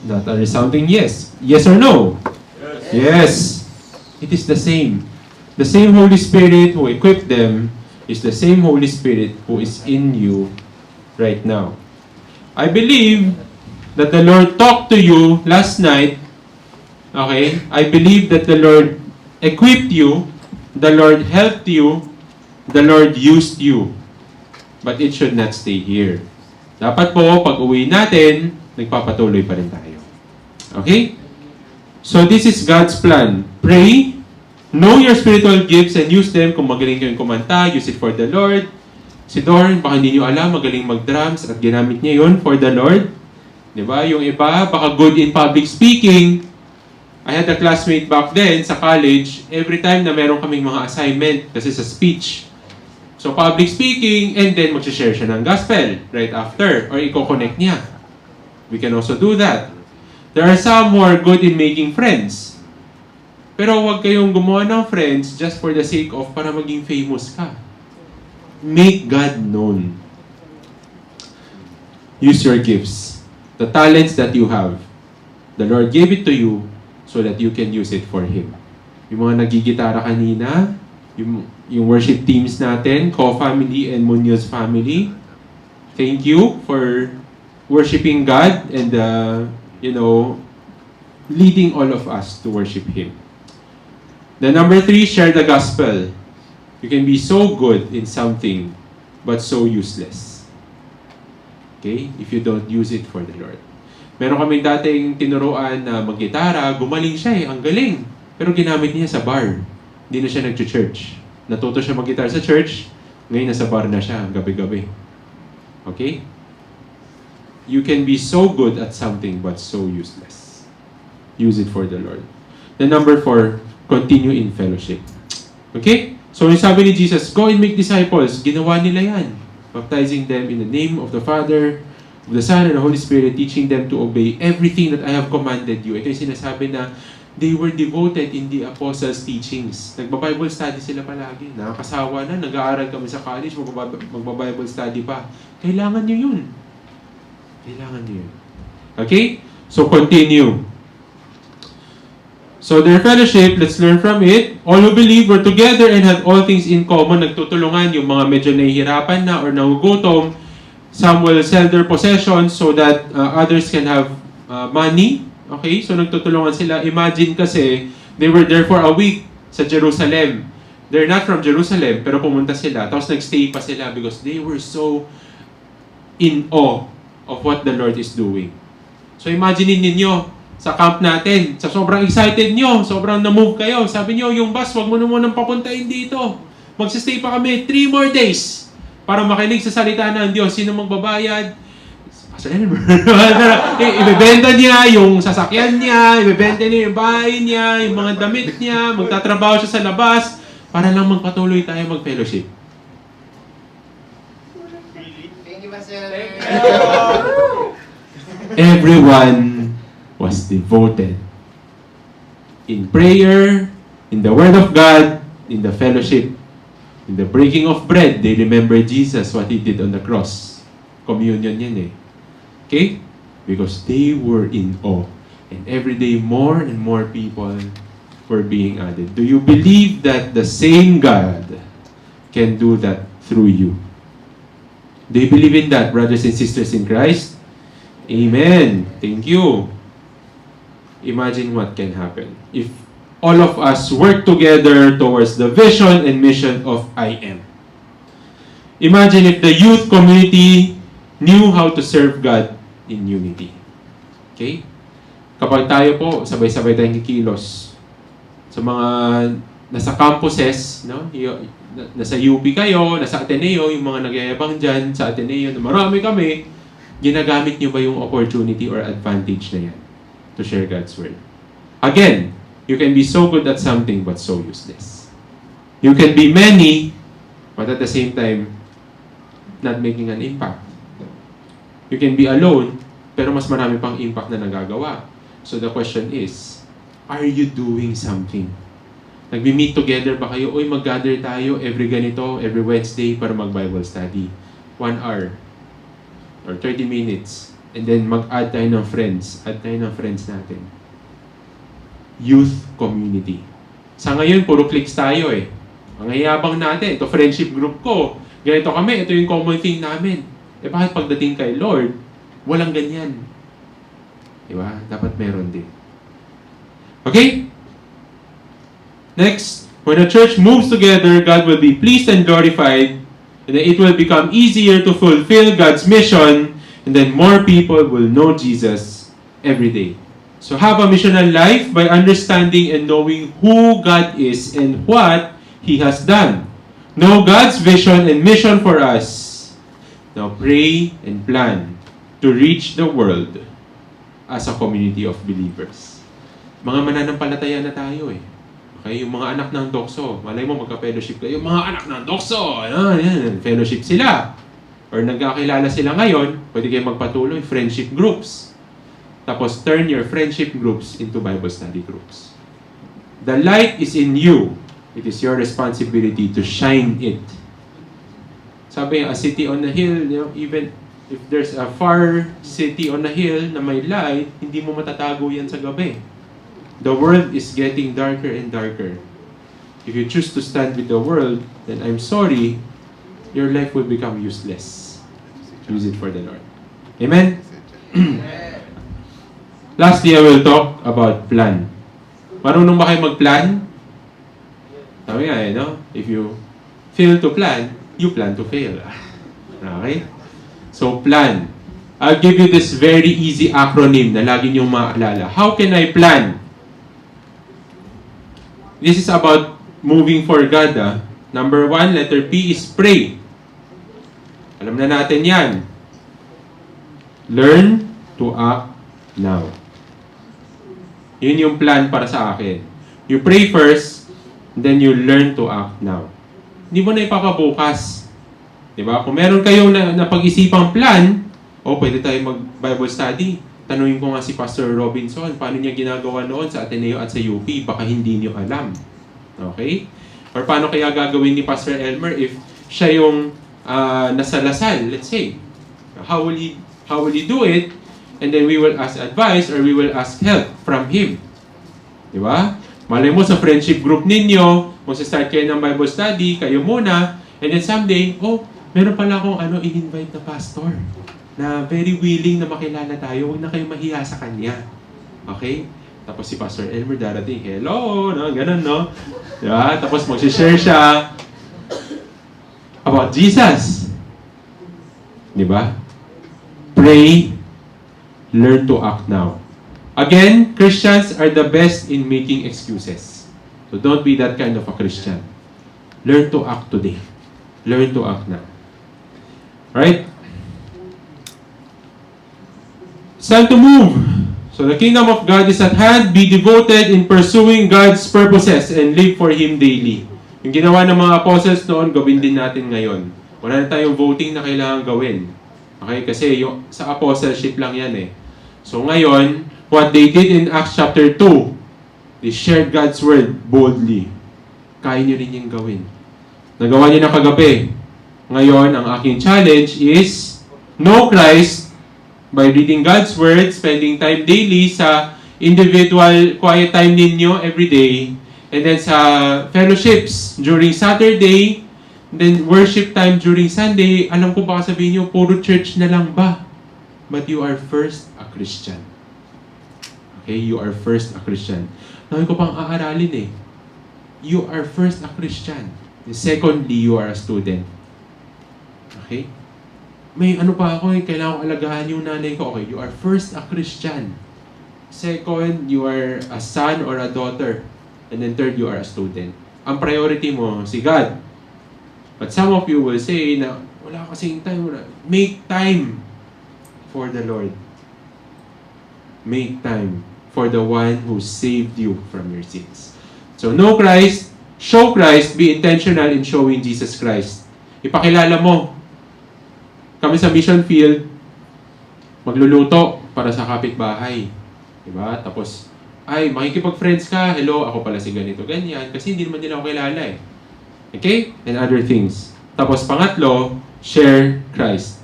Not a resounding yes. Yes or no? Yes. Yes. It is the same. The same Holy Spirit who equipped them is the same Holy Spirit who is in you right now. I believe that the Lord talked to you last night. Okay? I believe that the Lord equipped you, the Lord helped you, the Lord used you. But it should not stay here. Dapat po, pag uwi natin, nagpapatuloy pa rin tayo. Okay? So this is God's plan. Pray, know your spiritual gifts and use them. Kung magaling kayong kumanta, use it for the Lord. Si Dorn, baka hindi nyo alam, magaling mag-drums at ginamit niya yun for the Lord. Diba? Yung iba, baka good in public speaking. I had a classmate back then sa college, every time na meron kaming mga assignment, kasi sa speech. So public speaking, and then mag-share siya ng gospel right after, or i-connect niya. We can also do that. There are some who are good in making friends. Pero huwag kayong gumawa ng friends just for the sake of para maging famous ka. Make God known. Use your gifts. The talents that you have. The Lord gave it to you so that you can use it for Him. Yung mga nagigitara kanina, yung worship teams natin, Co-Family and Munoz Family, thank you for worshiping God and, leading all of us to worship Him. The number 3, share the gospel. You can be so good in something, but so useless. Okay? If you don't use it for the Lord. Meron kaming dating tinuruan na mag-gitara, gumaling siya ang galing. Pero ginamit niya sa bar. Hindi na siya nag-church. Natuto siya mag-gitara sa church, ngayon nasa bar na siya gabi-gabi. Okay? You can be so good at something but so useless. Use it for the Lord. The number 4, continue in fellowship. Okay? So yung sabi ni Jesus, go and make disciples. Ginawa nila yan. Baptizing them in the name of the Father, of the Son, and the Holy Spirit, teaching them to obey everything that I have commanded you. Ito yung sinasabi na they were devoted in the apostles' teachings. Nagba-Bible study sila palagi. Nakakasawa na, nag-aaral kami sa college, magba-Bible study pa. Kailangan nyo yun. Kailangan nyo yun. Okay? So continue. So their fellowship, let's learn from it. All who believe were together and had all things in common. Nagtutulungan yung mga medyo nahihirapan na or nagugutom. Some will sell their possessions so that others can have money. Okay? So nagtutulungan sila. Imagine kasi, they were there for a week sa Jerusalem. They're not from Jerusalem, pero pumunta sila. Tapos nagstay pa sila because they were so in awe of what the Lord is doing. So imagine ninyo, sa camp natin, sa sobrang excited nyo, sobrang na-move kayo. Sabi nyo, yung bus, wag mo na munang papuntahin dito. Magsistay pa kami 3 more days para makinig sa salita ng Diyos. Sino magbabayad? Pastor Elmer. Ibebenta niya yung sasakyan niya, ibebenta niya yung bahay niya, yung mga damit niya, magtatrabaho siya sa labas para lang magpatuloy tayo mag-fellowship. Everyone was devoted in prayer, in the Word of God, in the fellowship, in the breaking of bread. They remember Jesus, what He did on the cross. Communion yan eh. Okay? Because they were in awe. And every day, more and more people were being added. Do you believe that the same God can do that through you? Do you believe in that, brothers and sisters in Christ? Amen. Thank you. Imagine what can happen if all of us work together towards the vision and mission of I Am. Imagine if the youth community knew how to serve God in unity. Okay? Kapag tayo po, sabay-sabay tayong kikilos sa mga nasa campuses, no? Nasa UP kayo, nasa Ateneo, yung mga nagyayabang dyan sa Ateneo, na marami kami, ginagamit nyo ba yung opportunity or advantage na yan to share God's Word? Again, you can be so good at something but so useless. You can be many, but at the same time, not making an impact. You can be alone, pero mas marami pang impact na nagagawa. So the question is, are you doing something? Nagmi-meet together ba kayo? Uy, mag-gather tayo every ganito, every Wednesday para mag-Bible study. 1 hour or 30 minutes. And then mag-add tayo ng friends. Add tayo ng friends natin. Youth community. Sa ngayon, puro cliques tayo eh. Ang yayabang natin, ito friendship group ko. Ganito kami, ito yung common thing namin. Eh bakit pagdating kay Lord, walang ganyan? Diba? Dapat meron din. Okay? Next, when the church moves together, God will be pleased and glorified, and then it will become easier to fulfill God's mission, and then more people will know Jesus every day. So have a missional life by understanding and knowing who God is and what He has done. Know God's vision and mission for us. Now pray and plan to reach the world as a community of believers. Mga mananampalataya na tayo eh. Okay, yung mga anak ng Dokso, malay mo magka-fellowship kayo, yung mga anak ng Dokso, yan, fellowship sila. Or nagkakilala sila ngayon, pwede kayo magpatuloy, friendship groups. Tapos turn your friendship groups into Bible study groups. The light is in you. It is your responsibility to shine it. Sabi, a city on a hill, even if there's a far city on a hill na may light, hindi mo matatago yan sa gabi. The world is getting darker and darker. If you choose to stand with the world, then I'm sorry, your life will become useless. Use it for the Lord. Amen? Lastly, I will talk about plan. Marunong ba kayo mag-plan? Sabi nga eh, no? If you fail to plan, you plan to fail. Okay? So, plan. I'll give you this very easy acronym na lagi niyong maalala. How can I plan? This is about moving for God. Number 1, letter P is pray. Alam na natin yan. Learn to act now. Yun yung plan para sa akin. You pray first, then you learn to act now. Hindi mo na ipapabukas. Diba? Kung meron kayong napag-isipang plan, pwede tayo mag-Bible study. Tanungin ko nga si Pastor Robinson, paano niya ginagawa noon sa Ateneo at sa UP? Baka hindi niyo alam. Okay? Or paano kaya gagawin ni Pastor Elmer if siya yung nasa Lasal, let's say? How will he do it? And then we will ask advice or we will ask help from him. Diba? Malay mo sa friendship group ninyo, magsa-start kayo ng Bible study, kayo muna, and then someday, meron pala akong in-invite na pastor na very willing na makilala tayo. Huwag na kayo mahiya sa kanya. Okay? Tapos si Pastor Elmer darating, hello, no? Ganun, no? Diba? Tapos mag-share siya about Jesus. Diba? Pray, learn to act now. Again, Christians are the best in making excuses. So don't be that kind of a Christian. Learn to act today. Learn to act now. Right? It's time to move. So the kingdom of God is at hand. Be devoted in pursuing God's purposes and live for Him daily. Yung ginawa ng mga apostles noon, gawin din natin ngayon. Wala na tayong voting na kailangan gawin. Okay? Kasi yung, sa apostleship lang yan eh. So ngayon, what they did in Acts chapter 2, they shared God's word boldly. Kaya nyo rin yung gawin. Nagawa nyo na kagabi. Ngayon, ang aking challenge is know Christ by reading God's word, spending time daily sa individual quiet time ninyo every day, and then sa fellowships during Saturday, then worship time during Sunday. Alam ko baka sabihin nyo, puro church na lang ba? But you are first a Christian. Okay, you are first a Christian. Namin ko pang aaralin eh. You are first a Christian. Secondly, you are a student. Okay? May ano pa ako eh, kailangan ko alagahan yung nanay ko. Okay, you are first a Christian. Second, you are a son or a daughter. And then third, you are a student. Ang priority mo, si God. But some of you will say na, wala kasing time. Make time for the Lord. Make time for the one who saved you from your sins. So, know Christ, show Christ, be intentional in showing Jesus Christ. Ipakilala mo. Kami sa mission field, magluluto para sa kapitbahay. Diba? Tapos, ay, makikipag-friends ka. Hello, ako pala si ganito, ganyan. Kasi hindi naman nila ako kilala eh. Okay? And other things. Tapos, pangatlo, share Christ.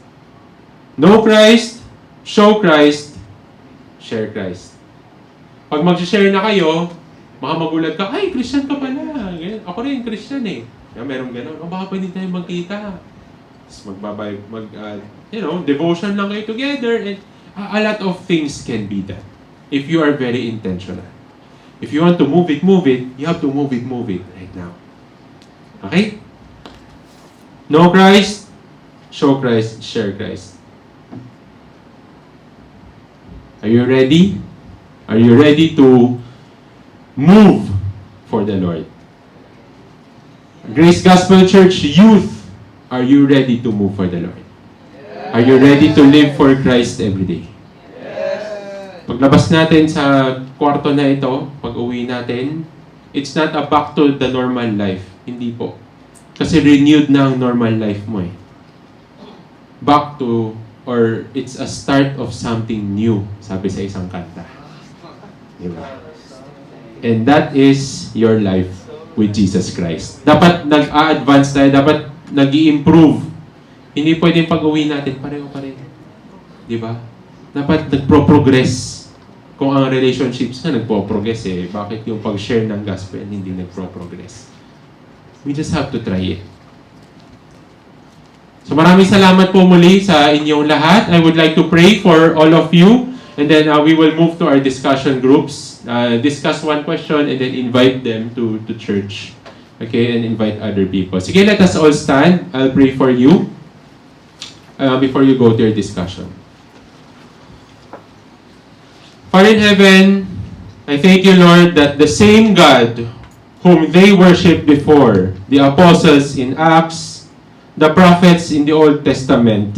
Know Christ, show Christ, share Christ. Pag mag-share na kayo, baka magulat ka, ay, Christian ka pala. Ganyan. Ako rin, Christian eh. Merong gano'n. O baka pwede tayo magkita. Tapos devotion lang kayo together. And a lot of things can be done if you are very intentional. If you want to move it, you have to move it right now. Okay? Know Christ, show Christ, share Christ. Are you ready? Are you ready to move for the Lord? Grace Gospel Church Youth, are you ready to move for the Lord? Are you ready to live for Christ every day? Paglabas natin sa kwarto na ito, pag-uwi natin, it's not a back to the normal life. Hindi po. Kasi renewed na ang normal life mo eh. Back to, or it's a start of something new, sabi sa isang kanta. Diba? And that is your life with Jesus Christ. Dapat nag-a-advance tayo, dapat nag-i-improve. Hindi pwedeng pag-uwi natin, pareho pa rin. Diba? Dapat nagpro-progress. Kung ang relationships na nagpo-progress eh, bakit yung pag-share ng gospel hindi nagpro-progress? We just have to try it. So maraming salamat po muli sa inyong lahat. I would like to pray for all of you. And then we will move to our discussion groups. Discuss one question and then invite them to church. Okay, and invite other people. Sige, let us all stand. I'll pray for you before you go to your discussion. Father in heaven, I thank you, Lord, that the same God whom they worshipped before, the apostles in Acts, the prophets in the Old Testament,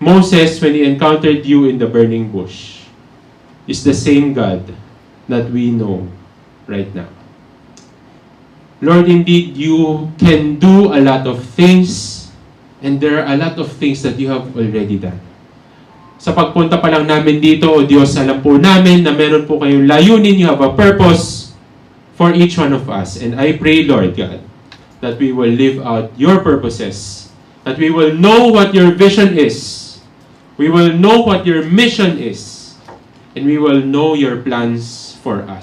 Moses when he encountered you in the burning bush, is the same God that we know right now. Lord, indeed, you can do a lot of things, and there are a lot of things that you have already done. Sa pagpunta pa lang namin dito, O Diyos, alam po namin na meron po kayong layunin, you have a purpose for each one of us. And I pray, Lord God, that we will live out your purposes, that we will know what your vision is, we will know what your mission is, and we will know your plans for us.